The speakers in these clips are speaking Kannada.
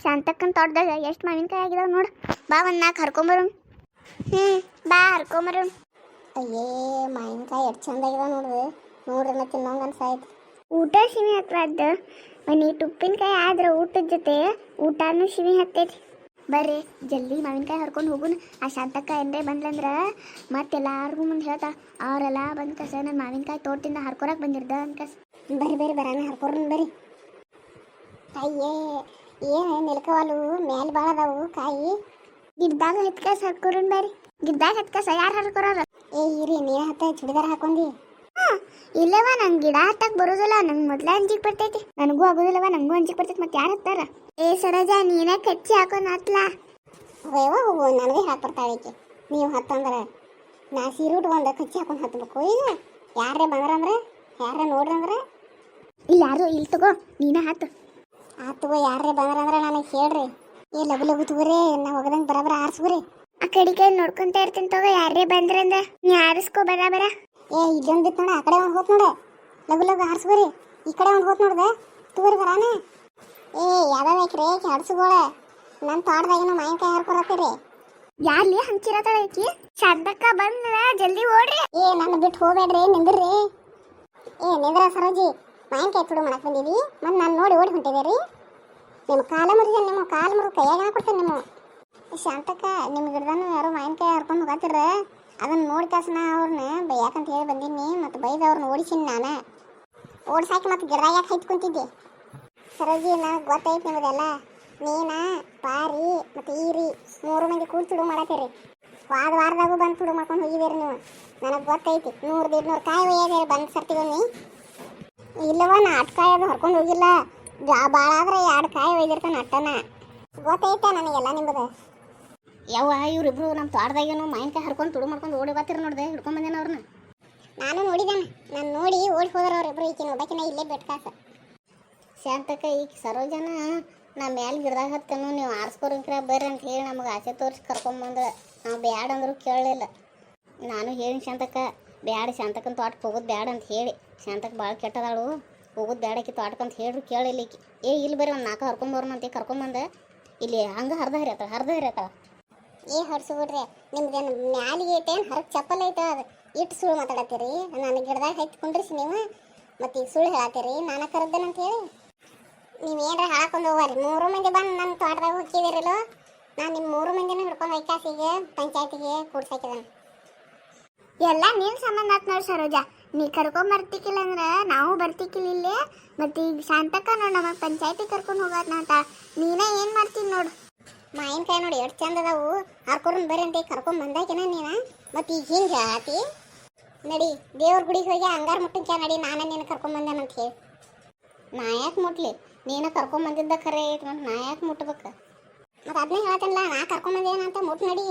ಶಾಂತಕ್ಕನ ತೋಟದಾಗ ಎಷ್ಟು ಮಾವಿನಕಾಯಿ ಆಗಿದಾವ ನೋಡು. ಬಾ ಒಂದು ನಾಲ್ಕು ಹರ್ಕೊಂಬರು. ಬಾ ಹರ್ಕೊಂಬರು. ಅಯ್ಯೇ ಮಾವಿನಕಾಯಿ ಎಷ್ಟು ಚಂದ ಆಗಿದಾವ ನೋಡ್ರಿ. ನೋಡ್ರಿ ತಿನ್ನೋಂಗ ಅನ್ಸಾಯ್ತು. ಊಟ ಶಿವಿ ಹತ್ತದ ಒಂದೀಟು ಉಪ್ಪಿನಕಾಯಿ ಆದ್ರೆ ಊಟದ ಜೊತೆ ಊಟನೂ ಶಿವಿ ಹತ್ತೈತಿ. ಬರ್ರಿ ಜಲ್ದಿ ಮಾವಿನಕಾಯಿ ಹರ್ಕೊಂಡು ಹೋಗುನು. ಆ ಶಾಂತಕ್ಕ ಏನ್ರೇ ಬಂದ್ಲಂದ್ರೆ ಮತ್ತೆಲ್ಲಾರ್ಗೂ ಮುಂದೆ ಹೇಳ್ತಾ ಅವರೆಲ್ಲ ಬಂದು ಕಸ ನನ್ನ ಮಾವಿನಕಾಯಿ ತೋಟದಿಂದ ಹರ್ಕೊರಕ್ಕೆ ಬಂದಿರ್ದ ಅನ್ಕಸ್. ಬರ್ರಿ ಬರ್ರಿ ಬರಾನ ಹರ್ಕೊರ್ನ ಬರ್ರಿ. ಅಯ್ಯೇ ಏನು ನಿಲ್ಕವಲು ಮೇಲೆ ಭಾಳ ಅದಾವು ಕಾಯಿ. ಗಿಡ್ದಾಗ ಹತ್ಕಸ್ ಹರ್ಕೊರನ್ ಬರ್ರಿ. ಗಿಡ್ದಾಗ ಹತ್ಕಸ ಯಾರು ಹರ್ಕೊರ? ಏ ಇರಿ ನೀರು ಹತ್ತ ಚುಡಿದಾರ ಹಾಕೊಂಡಿ. ಇಲ್ಲವ ನಂಗೆ ಗಿಡ ಹತ್ತಕ್ಕೆ ಬರೋದಿಲ್ಲ. ನಂಗೆ ಮೊದಲೇ ಅಂಜಿಗೆ ಬರ್ತೈತಿ. ನನಗೂ ಆಗೋದಿಲ್ಲವ, ನಂಗೂ ಅಂಜಿಗೆ ಬರ್ತೈತಿ. ಮತ್ತೆ ಯಾರು ಹತ್ತಾರ? ಏ ಸರೋಜಾ ನೀನೇ ಕಚ್ಚಿ ಹಾಕೊಂಡು ಹತ್ಲಾ. ಹೋಯವ ಹೋಗು ನನಗೆ ಹಾಕಿ ಬರ್ತಾಳೆ. ನೀವು ಹತ್ತಂದ್ರೆ ನಾ ಸೀರೆ ಉಟ್ಕೊಂಡು ಕಚ್ಚಿ ಹಾಕೊಂಡು ಹತ್ಬೇಕು. ಈಗ ಯಾರೇ ಬಂದ್ರಂದ್ರೆ ಯಾರೇ ನೋಡ್ರಂದ್ರೆ ಇಲ್ಲಿ ಯಾರು ಇಲ್ಲಿ ತಗೋ ನೀನೇ ಹತ್ತು. ಆತಗೋ ಯಾರೇ ಬಂದ್ರಂದ್ರೆ ನನಗೆ ಹೇಳ್ರಿ. ಏ ಲಗು ಲಗು ತಗೋರಿ, ನಾ ಹೋಗದಂಗೆ ಬರಬರ ಆರಿಸ್ಬೋರಿ. ಆ ಕಡೆ ಕೈ ನೋಡ್ಕೊಂತ ಇರ್ತೀನಿ ತಗೋ. ಯಾರೇ ಬಂದ್ರಂದ ನೀ ಆರಿಸ್ಕೋ ಬರ. ಏ ಇಲ್ಲೊಂದು ಬಿತ್ತು ನೋಡ, ಆ ಕಡೆ ಒಂದು ಹೋತ್ ನೋಡ. ಲಗು ಲಗು ಆರಿಸ್ಬೋರಿ. ಈ ಕಡೆ ಒಂದು ಹೋತ್ ನೋಡ್ದೆ ತಗೋರಿ ಬರಾನ. ಏ ಯಾವ್ಯಾವ ಬೇಕ್ರಿ ಹಡ್ಸುಗೋಳೆ. ನನ್ನ ತೋಟದಾಗಿನ ಮಾವಿನಕಾಯಿ ಹರ್ಕೊರತ್ತೀರಿ. ಯಾರ್ಲಿ ಹಂಚಿರತಾಳಕಿ? ಶಾಂತಕ್ಕ ಬಂದ್ರ ಜಲ್ದಿ ಓಡ್ರಿ. ಏ ನನ್ನ ಬಿಟ್ಟು ಹೋಗ್ಬೇಡ್ರಿ, ನಿಂದ್ರಿ. ಏ ನಿಂದ್ರ ಸರೋಜಿ, ಮಾವಿನಕಾಯಿ ತುಡು ಮಾಡಕ್ ಬಂದಿದಿ. ಮತ್ತೆ ನಾನು ನೋಡಿ ಓಡಿ ಹೊಂಟಿದ್ದೀರಿ. ನಿಮ್ಮ ಕಾಲ ಮುರಿದ ನಿಮ್ಮ ಕಾಲು ಮುರಿದು ಕೈಯಾಗ ಹಾಕೊಡ್ತೇನೆ. ನಿಮ್ಮ ಶಾಂತಕ್ಕ ನಿಮ್ಮ ಗಿಡದನ್ನು ಯಾರೋ ಮಾವಿನಕಾಯಿ ಹರ್ಕೊಂಡು ಹೋಗತ್ತಿರ. ಅದನ್ನ ನೋಡಿ ಕಾಸನ ಅವ್ರನ್ನ ಬೈಯಾಕಂತ ಹೇಳಿ ಬಂದೀನಿ. ಮತ್ತು ಬೈದು ಅವ್ರನ್ನ ಓಡಿಸಿನಿ ನಾನು. ಓಡಿಸಾಕಿ ಮತ್ತೆ ಗಿಡದಾಗ ಯಾಕೆ ಹೈತ್ಕೊಂತಿದ್ದೆ? ಸರೋಜಿ ನನಗೆ ಗೊತ್ತೈತಿ ನಿಮ್ಮದೆಲ್ಲ. ನೀನ ಪಾರಿ ಮತ್ತು ಈರಿ 3 ಮಂದಿ ಕೂಡಿ ತುಡು ಮಾಡತ್ತೀರಿ. ವಾರದಾಗೂ ಬಂದು ತುಡು ಮಾಡ್ಕೊಂಡು ಹೋಗಿದ್ದೀರಿ ನೀವು. ನನಗೆ ಗೊತ್ತೈತಿ. 100-200 ಕಾಯಿ ಒಯ್ಯಾಗ ಬಂದು ಸರ್ತಿಗೊಮ್ಮೆ. ಇಲ್ಲವ ನಾ 8 ಕಾಯಿ ಅದು ಹರ್ಕೊಂಡು ಹೋಗಿಲ್ಲ. ಭಾಳ ಆದ್ರೆ 2 ಕಾಯಿ ಒಯ್ದಿರ್ತಾನೆ ಅಟ್ಟನ. ಗೊತ್ತೈತ ನನಗೆಲ್ಲ ನಿಮ್ಮದು. ಯವ್ವ ಇವ್ರಿಬ್ರು ನಮ್ಮ ತೋಟದಾಗೇನು ಮಾವಿನಕಾಯಿ ಹರ್ಕೊಂಡು ತುಡು ಮಾಡ್ಕೊಂಡು ಓಡಿ ಬರ್ತೀರ ನೋಡಿದೆ. ಹಿಡ್ಕೊಂಡ್ ಬಂದೇನ ಅವ್ರನ್ನ. ನಾನು ನೋಡಿದ್ದಾನೆ. ನಾನು ನೋಡಿ ಓಡಿ ಹೋದ್ರ ಅವ್ರಿಬ್ರು. ಈಕಿನ ಒಬ್ಬಾಕಿನ ಇಲ್ಲೇ ಬೆಟ್ಕಾಸ. ಶಾಂತಕ್ಕ ಈಗ ಸರೋಜನ ನಾ ಮ್ಯಾಲೆ ಗಿಡದಾಗ ಹತ್ತನು ನೀವು ಆರಿಸ್ಕೊರಂಕ್ರ ಬರ್ರಿ ಅಂತ ಹೇಳಿ ನಮಗೆ ಆಸೆ ತೋರಿಸಿ ಕರ್ಕೊಂಬಂದ್ರೆ ನಾವು ಬ್ಯಾಡ ಅಂದ್ರು ಕೇಳಲಿಲ್ಲ. ನಾನು ಹೇಳಿ ಶಾಂತಕ್ಕ ಬ್ಯಾಡ, ಶಾಂತಕ್ಕನ ತೋಟಕ್ಕೆ ಹೋಗೋದು ಬ್ಯಾಡ ಅಂತ ಹೇಳಿ. ಶಾಂತಕ್ಕೆ ಭಾಳ ಕೆಟ್ಟದಾಳು, ಹೋಗೋದು ಬ್ಯಾಡಕ್ಕೆ ತೋಟಕ್ಕೆ ಅಂತ ಹೇಳ್ರು ಕೇಳಿಲ್ಲ ಈಕಿ. ಏ ಇಲ್ಲಿ ಬರ್ರಿ ಒಂದು 4 ಹರ್ಕೊಂಬರ್ನ ಅಂತ ಕರ್ಕೊಂಬಂದೆ. ಇಲ್ಲಿ ಹಂಗೆ ಹರ್ದ ಹರಿಯತ್ತಾಳ. ಏ ಹೊಡ್ಸಿ ಬಿಡ್ರಿ. ನಿಮ್ದೇನು ಮ್ಯಾಲಿಗೆ ಐತೇನು ಹರಕ್ಕೆ ಚಪ್ಪಲ್ ಐತೆ? ಅದು ಇಟ್ಟು ಸುಳ್ಳು ಮಾತಾಡತ್ತೀರಿ. ನಾನು ಗಿಡದಾಗ ಹೈತ್ಕೊಂಡ್ರಿಸಿ ನೀವು. ಮತ್ತು ಈಗ ಸುಳ್ಳು ಹೇಳತ್ತೀರಿ ನಾನು ಕರೆದ್ದೇನಂತ ಹೇಳಿ. ನೀವು ಏನಾರ ಹಾಕೊಂಡು ಹೋಗ್ರಿ. 3 ಮಂದಿ ಬಂದು ನನ್ನ ತೋಟದಾಗ ಹೋಗಿದ್ದೀರಿಲ್ಲೋ. ನಾನು ನಿಮ್ಮ 3 ಮಂದಿನೂ ಹಿಡ್ಕೊಂಡು ಹೋಯ್ಕಾಸಿಗೆ ಪಂಚಾಯತಿಗೆ ಕೂಡ್ಸಾಕಿದ್ದಾನೆ. ಎಲ್ಲ ನೀನು ಸಂಬಂಧ ಆತ್ ನೋಡಿ ಸರೋಜಾ. ನೀ ಕರ್ಕೊಂಬರ್ತಿಕ್ಕಿಲ್ಲ ಅಂದ್ರೆ ನಾವು ಬರ್ತಿಕ್ಕಿಲ್ಲ ಇಲ್ಲೇ. ಮತ್ತು ಈಗ ಶಾಂತಕ್ಕ ನೋಡಿ ನಮಗೆ ಪಂಚಾಯತಿ ಕರ್ಕೊಂಡು ಹೋಗೋದ್ನ ಅಂತ ನೀನೇ ಏನು ಮಾಡ್ತೀನಿ ನೋಡು. ಮಾವಿನಕಾಯಿ ನೋಡಿ ಎಷ್ಟು ಚಂದ ಅದಾವು. ಹರ್ಕೊರ್ನ ಬರ್ರಿ ಅಂತ ಕರ್ಕೊಂಡು ಬಂದಾಕಿನ ನೀನು. ಮತ್ತು ಈಗ ಹಿಂಗೆ ಹೇಳಾತಿ. ನಡಿ ದೇವ್ರ ಗುಡಿಗೆ ಹೋಗಿ ಅಂಗಾರ ಮುಟ್ಟಂಕ ನಡಿ. ನಾನು ನೀನು ಕರ್ಕೊಂಬಂದೇನಂತ ಹೇಳಿ. ನಾ ಯಾಕೆ ಮುಟ್ಲಿ? ನೀನು ಕರ್ಕೊಂಬಂದಿದ್ದ ಖರೆ ಐತೆ ಮತ್ತು ನಾ ಯಾಕೆ ಮುಟ್ಬೇಕು? ಮತ್ತು ಅದನ್ನೇ ಹೇಳ್ತೇನಲ್ಲ, ನಾ ಕರ್ಕೊಂಬಂದೇನಂತ ಮುಟ್ಟು ನಡಿ.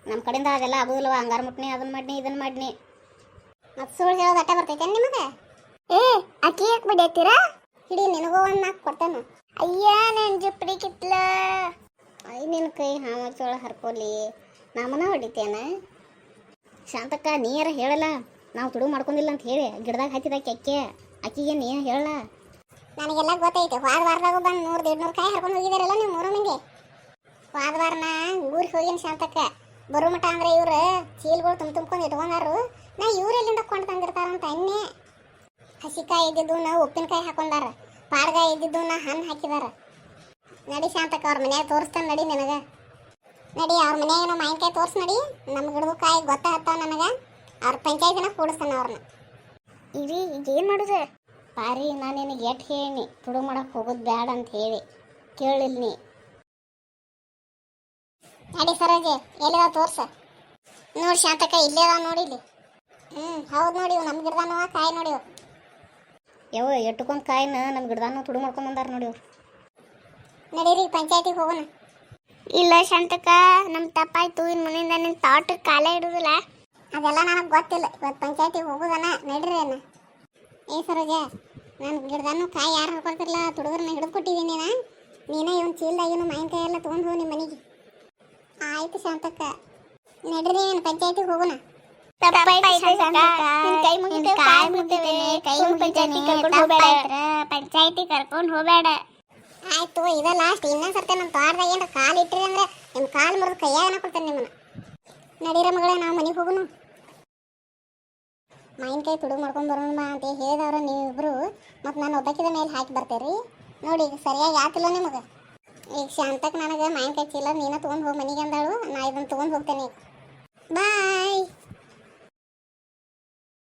ನಮ್ಮ ಕಡೆಯಿಂದ ಅದೆಲ್ಲ ಆಗೋದಿಲ್ಲವ. ಹಂಗಾರ ಮುಟ್ನಿ, ಅದನ್ನು ಮಾಡಿನಿ, ಇದನ್ನು ಮಾಡಿನಿ. ಮತ್ತು ಸುಳ್ಳು ಹೇಳೋದು ಅಟ್ಟ ಬರ್ತೈತೆ ನಿಮಗೆ? ಏ ಅಕ್ಕಿ ಯಾಕೆ ಬಿಡತ್ತೀರಾ? ಹಿಡಿ ನಿನಗೂ ಒಂದು 4 ಕೊಡ್ತೇನೆ. ಅಯ್ಯ ನನ್ನ ಜುಪ್ರಿ ಕಿತ್ಲ. ನಿನ್ನ ಕೈ ಹಾಮಚ್ಚೋಳ ಹರ್ಕೊಲಿ ನಮ್ಮನ್ನ ಹೊಡಿತೇನ? ಶಾಂತಕ್ಕ ನೀರ ಹೇಳಲ್ಲ ನಾವು ತುಡು ಮಾಡ್ಕೊಂಡಿಲ್ಲ ಅಂತ ಹೇಳಿ ಗಿಡದಾಗ ಹಚ್ಚಿದ ಕೆಕ್ಕೆ ಅಕ್ಕಿಗೆ ನೀ ಹೇಳಲ್ಲ. ನನಗೆಲ್ಲ ಗೊತ್ತೈತೆ. ವಾರದಾಗೂ ಬಂದು 100-200 ಕಾಯಿ ಹರ್ಕೊಂಡು ಹೋಗಿದಾರಲ್ಲ ನೀವು 3 ಮಂದಿ. ವಾರನ ಊರಿಗೆ ಹೋಗಿನ ಶಾಂತಕ್ಕ. ಬರೋ ಮಠ ಅಂದ್ರೆ ಇವ್ರು ಚೀಲ್ಗಳು ತುಂಬ್ಕೊಂಡು ಇಟ್ಕೊಂಡಾರು. ನಾ ಇವ್ರೆಲ್ಲಿಂದ ಕೊಂಡು ತಂದಿರ್ತಾರಂತ ಅನ್ನೆ. ಹಸಿಕಾಯಿ ಇದ್ದಿದ್ದು ನಾವು ಉಪ್ಪಿನಕಾಯಿ ಹಾಕೊಂಡಾರ. ಪಾಡ್ಗಾಯಿ ಇದ್ದಿದ್ದು ನಾ ಹಣ್ಣು ಹಾಕಿದಾರ. ನಡಿ ಶಾಂತಕ್ಕ ಅವ್ರ ಮನ್ಯಾಗ ತೋರಿಸ್ತಾನೆ. ನಡಿ ನನಗೆ ನಡಿ ಅವ್ರ ಮನ್ಯಾಗ ನಾವು ಮಾವಿನಕಾಯಿ ತೋರಿಸ್ ನಡಿ. ನಮ್ಮ ಗಿಡದ ಕಾಯಿ ಗೊತ್ತಾಗ್ತಾವ ನನಗೆ. ಅವ್ರ ಪಂಚಾಯತಿನ ಕೂಡಿಸ್ತಾನೆ ಅವ್ರನ್ನ. ಇರಿ ಈಗ ಏನು ಮಾಡೋದು? ಪಾರಿ ನಾನು ನಿನಗೆ ಎಟ್ಟು ಹೇಳಿ ತುಡು ಮಾಡಕ್ಕೆ ಹೋಗೋದು ಬ್ಯಾಡ ಅಂತ ಹೇಳಿ ಕೇಳಿಲ್ಲ ನೀ. ನಡಿ ಸರೋಜೆ ಎಲ್ಲಿದಾವ ತೋರ್ಸ. ನೋಡಿ ಶಾಂತಕ್ಕ ಇಲ್ಲೇ ಅದಾವ ನೋಡಿಲಿ. ಹೌದು ನೋಡಿ ನಮ್ಮ ಗಿಡದಾನವ ಕಾಯಿ ನೋಡಿ. ಯವ್ವ ಎಟ್ಟುಕೊಂದು ಕಾಯಿನ ನಮ್ಮ ಗಿಡದಾನು ತುಡು ಮಾಡ್ಕೊಂಡು ಬಂದಾರ ನೋಡಿ ಅವ್ರು. ನಡೀರಿ ಪಂಚಾಯತಿಗೆ ಹೋಗೋಣ. ಇಲ್ಲ ಶಾಂತಕ್ಕ ನಮ್ಮ ತಪ್ಪಾಯ್ತು. ಇನ್ನು ಮನೆಯಿಂದ ನಿನ್ನ ತೋಟಕ್ಕೆ ಕಾಲ ಇಡೋದಿಲ್ಲ. ಅದೆಲ್ಲ ನನಗೆ ಗೊತ್ತಿಲ್ಲ. ಇವತ್ತು ಪಂಚಾಯತಿಗೆ ಹೋಗೋದನ ನಡೀರಿ ಅಣ್ಣ. ಏ ಸರೋಜ ನನ್ನ ಗಿಡದಾನು ಕಾಯಿ ಯಾರು ಹರ್ಕೊಳ್ತಿರಲ್ಲ ತುಡುಗರನ್ನ ಹಿಡಿದು ಕೊಟ್ಟಿದ್ದೀನಿ. ನೀನೇ ಇವನು ಚೀಲ್ದಾಗಿನ ಮಾವಿನಕಾಯಿ ಎಲ್ಲ ತೊಗೊಂಡು ಹೋಗಿ ನಿಮ್ಮ ಮನೆಗೆ. ಆಯ್ತು ಶಾಂತಕ್ಕ ನಡ್ರಿ ಏನು ಪಂಚಾಯತಿಗೆ ಹೋಗೋಣ. ಪಂಚಾಯತಿ ಕರ್ಕೊಂಡು ಹೋಗಬೇಡ. ಆಯ್ತು ಇದ ಲಾಸ್ಟ್ ಇನ್ನೊಂದು ಸರ್ತೆ ನಮ್ಮ ತೋಟದಾಗ ಏನ್ರ ಕಾಲು ಇಟ್ರಿ ಅಂದ್ರೆ ನಿಮ್ಮ ಕಾಲು ಮುರಿದು ಕೈಯಾಗನ ಕೊಡ್ತೇನೆ ನಿಮ್ಮನ್ನ. ನಡೀರ ಮಗಳೇ ನಾವು ಮನೆಗೆ ಹೋಗುನು. ಮಾವಿನಕಾಯಿ ತುಡು ಮಾಡ್ಕೊಂಡು ಬರೋಣ ಬಾ ಅಂತ ಹೇಳಿದವ್ರ ನೀವಿಬ್ರು ಮತ್ತು ನಾನು ಒಬ್ಬಾಕಿದ ಮೇಲೆ ಹಾಕಿ ಬರ್ತೇರಿ. ನೋಡಿ ಈಗ ಸರಿಯಾಗಿ ಆತಿಲ್ಲ ನಿಮಗೆ. ಈಗ ಶಾಂತಕ್ಕೆ ನನಗೆ ಮಾವಿನಕಾಯಿ ಚೀಲ ನೀನ ತೊಗೊಂಡು ಹೋಗಿ ಮನೆಗೆ ಅಂದಾಳು. ನಾ ಇದನ್ನು ತೊಗೊಂಡು ಹೋಗ್ತೇನೆ. ಬಾಯ್.